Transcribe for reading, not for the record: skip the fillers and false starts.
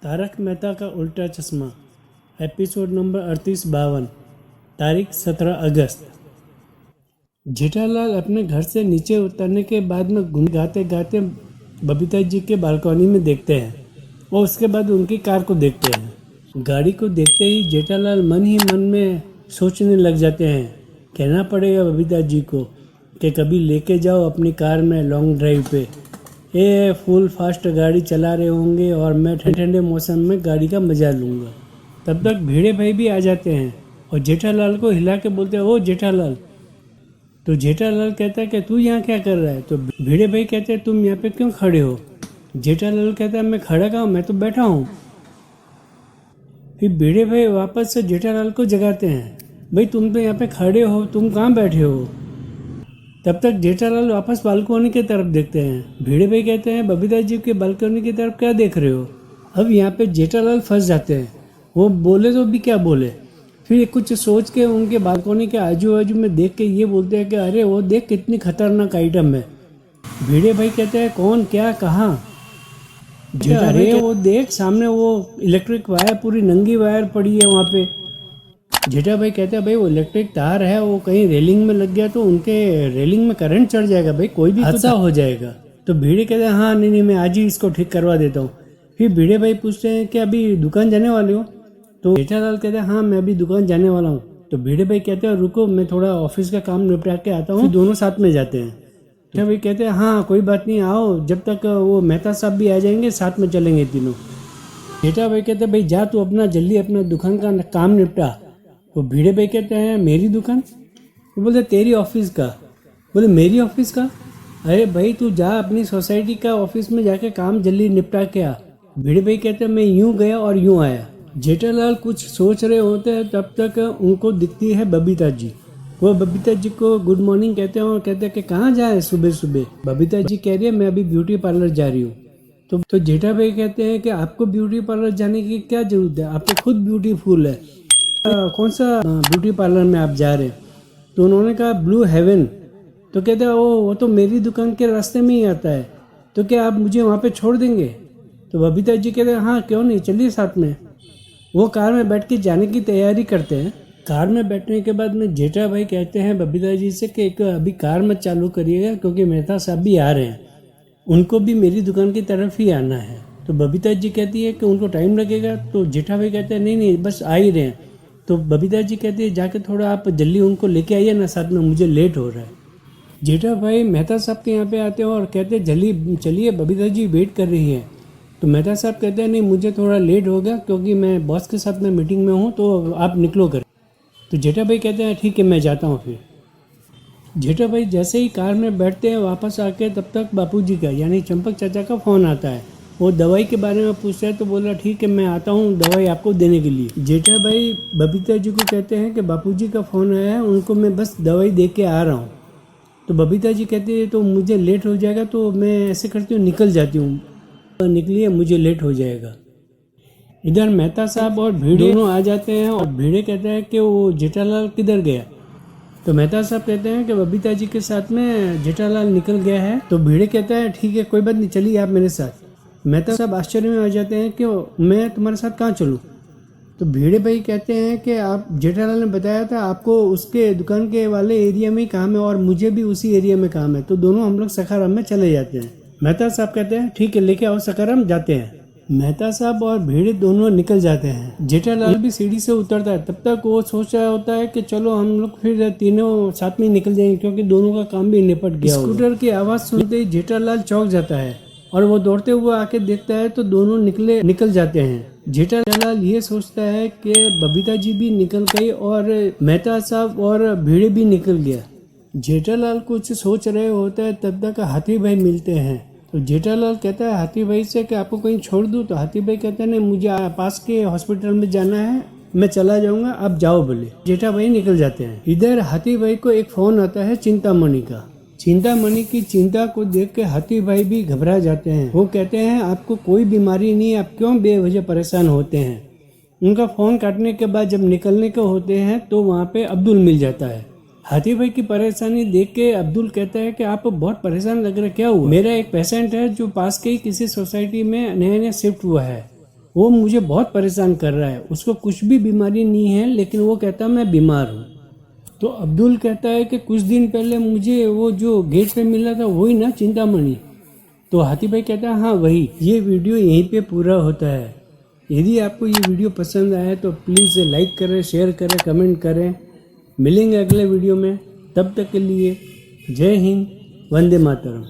तारक मेहता का उल्टा चश्मा एपिसोड नंबर 38-52 तारीख 17 अगस्त। जेठालाल अपने घर से नीचे उतरने के बाद में गाते गाते बबीता जी के बालकनी में देखते हैं और उसके बाद उनकी कार को देखते हैं। गाड़ी को देखते ही जेठालाल मन ही मन में सोचने लग जाते हैं, कहना पड़ेगा बबीता जी को कि कभी लेके जाओ अपनी कार में लॉन्ग ड्राइव पे। ये फुल फास्ट गाड़ी चला रहे होंगे और मैं ठंडे मौसम में गाड़ी का मजा लूँगा। तब तक भिड़े भाई भी आ जाते हैं और जेठालाल को हिला के बोलते हैं, ओ जेठालाल। तो जेठालाल कहता है कि तू यहाँ क्या कर रहा है। तो भिड़े भाई कहते हैं, तुम यहाँ पे क्यों खड़े हो। जेठालाल कहता है, मैं खड़ा कहाँ हूँ, मैं तो बैठा हूँ। फिर भिड़े भाई वापस से जेठालाल को जगाते हैं, भाई तुम तो यहाँ पे खड़े हो, तुम कहाँ बैठे हो। तब तक जेठालाल वापस बालकनी की तरफ देखते हैं। भिड़े भाई कहते हैं, बबीता जी के बालकनी की तरफ क्या देख रहे हो। अब यहाँ पे जेठालाल फंस जाते हैं, वो बोले तो भी क्या बोले। फिर कुछ सोच के उनके बालकनी के आजू बाजू में देख के ये बोलते हैं कि अरे वो देख कितनी खतरनाक आइटम है। भिड़े भाई कहते हैं, कौन, क्या, कहाँ। अरे वो देख सामने वो इलेक्ट्रिक वायर, पूरी नंगी वायर पड़ी है वहाँ पे। जेठा भाई कहते हैं, भाई वो इलेक्ट्रिक तार है, वो कहीं रेलिंग में लग गया तो उनके रेलिंग में करंट चढ़ जाएगा, भाई कोई भी हादसा हो जाएगा। तो भिड़े कहते हैं, हाँ नहीं मैं आज ही इसको ठीक करवा देता हूँ। फिर भिड़े भाई पूछते हैं कि अभी दुकान जाने वाले हो। तो जेठालाल कहते हैं, हाँ मैं अभी दुकान जाने वाला हूँ। तो भिड़े भाई कहते हैं, रुको मैं थोड़ा ऑफिस का काम निपटा के आता हूँ। दोनों साथ में जाते हैं। जेठा भाई कहते हैं, हाँ कोई बात नहीं, आओ, जब तक वो मेहता साहब भी आ जाएंगे साथ में चलेंगे तीनों। जेठा भाई कहते हैं, भाई जा तू अपना जल्दी अपना दुकान का काम निपटा। तो भिड़े भाई कहते हैं, मेरी दुकान। वो बोलते तेरी ऑफिस का। बोले मेरी ऑफिस का। अरे भाई तू जा अपनी सोसाइटी का ऑफिस में जाके काम जल्दी निपटा के आ। भिड़े भाई कहते हैं, मैं यूं गया और यूं आया। जेठालाल कुछ सोच रहे होते हैं, तब तक उनको दिखती है बबीता जी। वो बबीता जी को गुड मॉर्निंग कहते हैं और कहते हैं कि कहाँ जाए सुबह सुबह। बबीता जी कह रही है, मैं अभी ब्यूटी पार्लर जा रही हूँ। तो जेठा भाई कहते हैं कि आपको ब्यूटी पार्लर जाने की क्या जरूरत है, आप तो खुद ब्यूटीफुल है, कौन सा ब्यूटी पार्लर में आप जा रहे हैं। तो उन्होंने कहा ब्लू हेवन। तो कहते हैं, वो तो मेरी दुकान के रास्ते में ही आता है, तो क्या आप मुझे वहाँ पे छोड़ देंगे। तो बबीता जी कहते हैं, हाँ क्यों नहीं, चलिए साथ में। वो कार में बैठ के जाने की तैयारी करते हैं। कार में बैठने के बाद में जेठा भाई कहते हैं बबीता जी से कि अभी कार मत चालू करिएगा क्योंकि मेहता साहब भी आ रहे हैं, उनको भी मेरी दुकान की तरफ ही आना है। तो बबीता जी कहती है कि उनको टाइम लगेगा। तो जेठा भाई कहते हैं, नहीं बस आ ही रहे हैं। तो बबीता जी कहती है, जाके थोड़ा आप जल्दी उनको लेके आइए ना साथ में, मुझे लेट हो रहा है। जेठा भाई मेहता साहब के यहाँ पे आते हैं और कहते हैं, जल्दी चलिए बबीता जी वेट कर रही है। तो मेहता साहब कहते हैं, नहीं मुझे थोड़ा लेट हो गया क्योंकि मैं बॉस के साथ में मीटिंग में हूँ, तो आप निकलो कर। तो जेठा भाई कहते हैं, ठीक है मैं जाता हूँ। फिर जेठा भाई जैसे ही कार में बैठते हैं वापस आके, तब तक बापूजी का यानी चंपक चाचा का फ़ोन आता है। वो दवाई के बारे में पूछता है। तो बोला, ठीक है मैं आता हूँ दवाई आपको देने के लिए। जेठा भाई बबीता जी को कहते हैं कि बापूजी का फ़ोन आया है, उनको मैं बस दवाई दे के आ रहा हूँ। तो बबीता जी कहती है, तो मुझे लेट हो जाएगा, तो मैं ऐसे करती हूँ निकल जाती हूँ, तो निकलिए मुझे लेट हो जाएगा। इधर मेहता साहब और भिड़े दोनों आ जाते हैं और भिड़े कहता है कि वो जेठालाल किधर गया। तो मेहता साहब कहते हैं कि बबीता जी के साथ में जेठालाल निकल गया है। तो भिड़े कहता है, ठीक है कोई बात नहीं, चलिए आप मेरे साथ। मेहता साहब आश्चर्य में आ जाते हैं कि मैं तुम्हारे साथ कहाँ चलूँ। तो भिड़े भाई कहते हैं कि आप, जेठालाल ने बताया था आपको उसके दुकान के वाले एरिया में ही काम है और मुझे भी उसी एरिया में काम है, तो दोनों हम लोग सखाराम में चले जाते हैं। मेहता साहब कहते हैं, ठीक है लेके आओ सखाराम, जाते हैं। मेहता साहब और भिड़े दोनों निकल जाते हैं। जेठालाल भी सीढ़ी से उतरता है। तब तक वो सोच रहा होता है कि चलो हम लोग फिर तीनों साथ में निकल जाएंगे क्योंकि दोनों का काम भी निपट गया। स्कूटर की आवाज़ सुनते ही जेठालाल चौंक जाता है और वो दौड़ते हुए आके देखता है तो दोनों निकल जाते हैं। जेठालाल ये सोचता है कि बबीता जी भी निकल गई और मेहता साहब और भिड़े भी निकल गया। जेठालाल कुछ सोच रहे होता है, तब तक हाथी भाई मिलते हैं। तो जेठालाल कहता है हाथी भाई से कि आपको कहीं छोड़ दूँ। तो हाथी भाई कहते हैं, नहीं मुझे पास के हॉस्पिटल में जाना है, मैं चला जाऊंगा, आप जाओ बोले। जेठा भाई निकल जाते हैं। इधर हाथी भाई को एक फोन आता है चिंतामणि का। चिंतामणि की चिंता को देख के हाथी भाई भी घबरा जाते हैं। वो कहते हैं, आपको कोई बीमारी नहीं, आप क्यों बेवजह परेशान होते हैं। उनका फोन काटने के बाद जब निकलने के होते हैं तो वहाँ पे अब्दुल मिल जाता है। हाथी भाई की परेशानी देख के अब्दुल कहता है कि आप बहुत परेशान लग रहे, क्या हुआ। मेरा एक पेशेंट है जो पास के ही किसी सोसाइटी में नया शिफ्ट हुआ है, वो मुझे बहुत परेशान कर रहा है, उसको कुछ भी बीमारी नहीं है लेकिन वो कहता मैं बीमार हूँ। तो अब्दुल कहता है कि कुछ दिन पहले मुझे वो जो गेट पे मिला था वही ना चिंतामणि। तो हाथी भाई कहता है हाँ वही। ये वीडियो यहीं पे पूरा होता है। यदि आपको ये वीडियो पसंद आए तो प्लीज़ लाइक करें, शेयर करें, कमेंट करें। मिलेंगे अगले वीडियो में, तब तक के लिए जय हिंद, वंदे मातरम।